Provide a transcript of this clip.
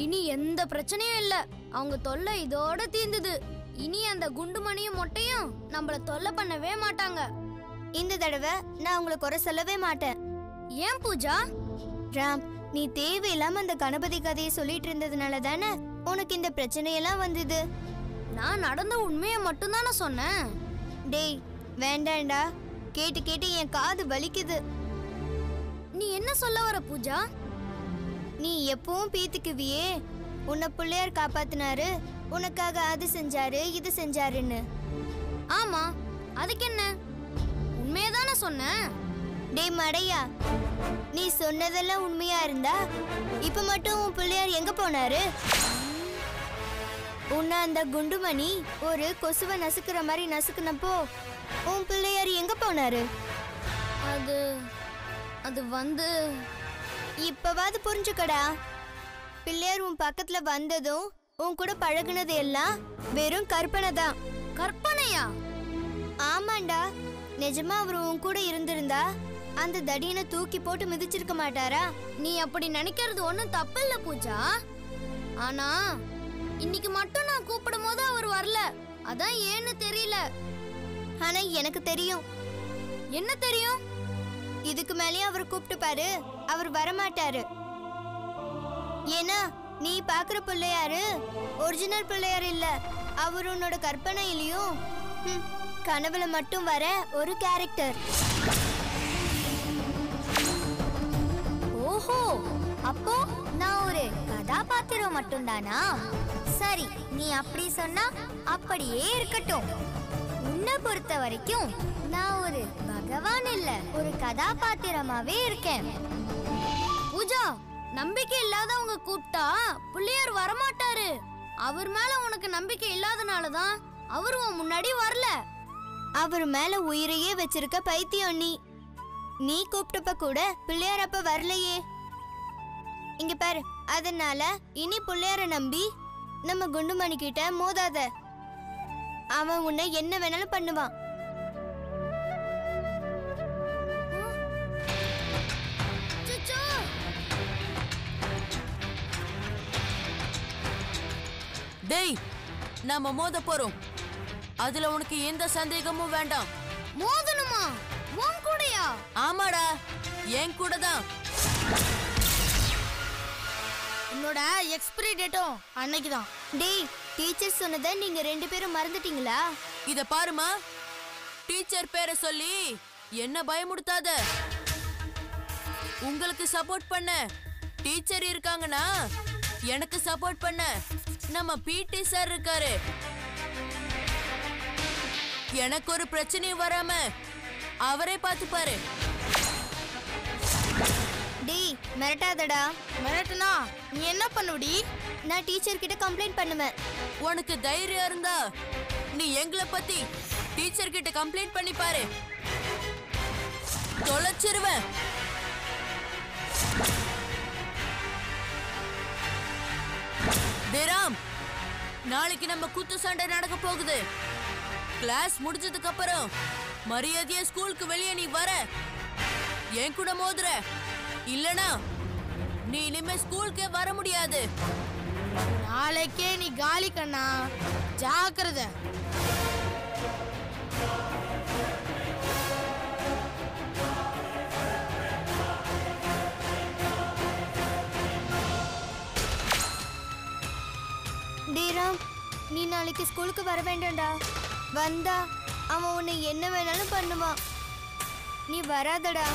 இனி எந்த பிரச்சனையும் இல்ல. அவங்க தொல்லை இதோட தீர்ந்தது. இனி அந்த குண்டுமணியும் மொட்டையும் நம்மள தொல்லை பண்ணவே மாட்டாங்க. இந்த தடவை நான் உங்களை குறை சொல்லவே மாட்டேன். ஏன் பூஜா? ராம், நீ தேவையில்லாம அந்த கணபதி கதையை சொல்லிட்டு இருந்ததுனால தானே உனக்கு இந்த பிரச்சனையெல்லாம் வந்தது. நான் நடந்த உண்மையை மட்டும்தானே சொன்னேன். டேய் வேண்டாண்டா, கேட்டு கேட்டு என் காது வலிக்குது. நீ என்ன சொல்ல வர பூஜா? நீ எப்பவும் பீத்துக்குவியே, உன்னை பிள்ளையார் காப்பாத்தினாரு, உனக்காக அது செஞ்சாரு இது செஞ்சாருன்னு. ஆமா, அதுக்கு என்ன? உண்மையதானே சொன்னேன். டேய் மடையா, நீ சொன்னதெல்லாம் உண்மையா இருந்தா இப்ப மட்டும் உன் பிள்ளையார் எங்க போனாரு? உன்னை அந்த குண்டுமணி ஒரு கொசுவை நசுக்கிற மாதிரி நசுக்குனப்போ உன் பிள்ளையார் எங்க போனாரு? அது அது வந்து இப்பவாது புரிஞ்சுக்கடா. பிள்ளையார் உன் பக்கத்துல வந்ததும் உன் கூட பழகுனது எல்லாம் வெறும் கற்பனை தான். கற்பனையா? ஆமாண்டா, நிஜமா அவர் உன் கூட இருந்திருந்தா அந்த தடியனை தூக்கி போட்டு மிதிச்சிருக்க மாட்டாரா? நீ அப்படி நினைக்கிறது ஒன்றும் தப்பு இல்லை பூஜா. ஆனா இன்னைக்கு மட்டும் நான் கூப்பிடும் போது அவர் வரல. அதான் ஏன்னு தெரியல. ஆனா எனக்கு தெரியும். என்ன தெரியும்? இதுக்கு மேலேயும் அவர் கூப்பிட்டு பாரு, அவர் வரமாட்டாரு. ஏன்னா நீ பாக்குற பிள்ளையாரு ஒரிஜினல் பிள்ளையார் இல்ல. அவர் உன்னோட கற்பனையிலையும் கனவுல மட்டும் வர ஒரு கேரக்டர். ஓஹோ, அப்போ நான் ஒரு கதாபாத்திரம் மட்டும்தானா? சரி, நீ அப்படி சொன்னா அப்படியே இருக்கட்டும். உன்னை பொறுத்த வரைக்கும் நான் ஒரு பகவான் இல்ல, ஒரு கதாபாத்திரமாவே இருக்கேன். பூஜா, நம்பிக்கை இல்லாதவங்க கூப்பிட்டா பிள்ளையார் வரமாட்டாரு. அவர் மேல உனக்கு நம்பிக்கை இல்லாதனாலதான் அவரு உன் முன்னாடி வரல. அவர் மேல உயிரையே வச்சிருக்க பைத்தியம் நீ. நீ கூப்பிட்டப்ப கூட பிள்ளையார் அப்ப வரலையே. இங்க பாரு, அதனால இனி பிள்ளையார நம்பி நம்ம குண்டுமணி கிட்ட மோதாத. அவன் உன்னை என்ன வேணாலும் பண்ணுவான். டேய், நாம மோத போறோம். அதுல உனக்கு எந்த சந்தேகமும் வேண்டாம். மோதணுமா? உன் கூடயா? ஆமாடா, என் கூட தான். உன்னோட எக்ஸ்பிரி டேட்டும் அன்னைக்குதான். டேய், டீச்சர் சொன்னதை நீங்க 2 பேரும் மறந்துட்டீங்களா? இத பாருமா, டீச்சர் பேரை சொல்லி என்ன பயமுடுத்தாத. உங்களுக்கு சப்போர்ட் பண்ண டீச்சர் இருக்காங்கன்னா எனக்கு சப்போர்ட் பண்ண நம்ம பிடி சார் இருக்காரு. எனக்கு ஒரு பிரச்சனையும் வராம அவரே பாத்துப்பாரு. டேய் மிரட்டாதடா. மிரட்டுனா நீ என்ன பண்ணுவடி? நான் டீச்சர் கிட்ட கம்ப்ளைண்ட் பண்ணுவேன். உனக்கு தைரியம் இருந்தா நீ எங்களை பத்தி டீச்சர் கிட்ட கம்ப்ளைண்ட் பண்ணி பாரு. தொலைச்சிருவேன். ராம், நாளைக்கு நம்ம குத்து சண்டை நடக்க போகுது. கிளாஸ் முடிஞ்சதுக்கு அப்புறம் மரியாதையா ஸ்கூலுக்கு வெளியே நீ வர, என் கூட மோதுற. இல்லனா நீ இனிமே ஸ்கூலுக்கே வர முடியாது. நாளைக்கே நீ காலி கண்ணா, ஜாக்கிரதை. டேராம், நீ நாளைக்கு ஸ்கூலுக்கு வர வேண்டாம்டா. வந்தா அவன் உன்னை என்ன வேணாலும் பண்ணுவான். நீ வராதடா.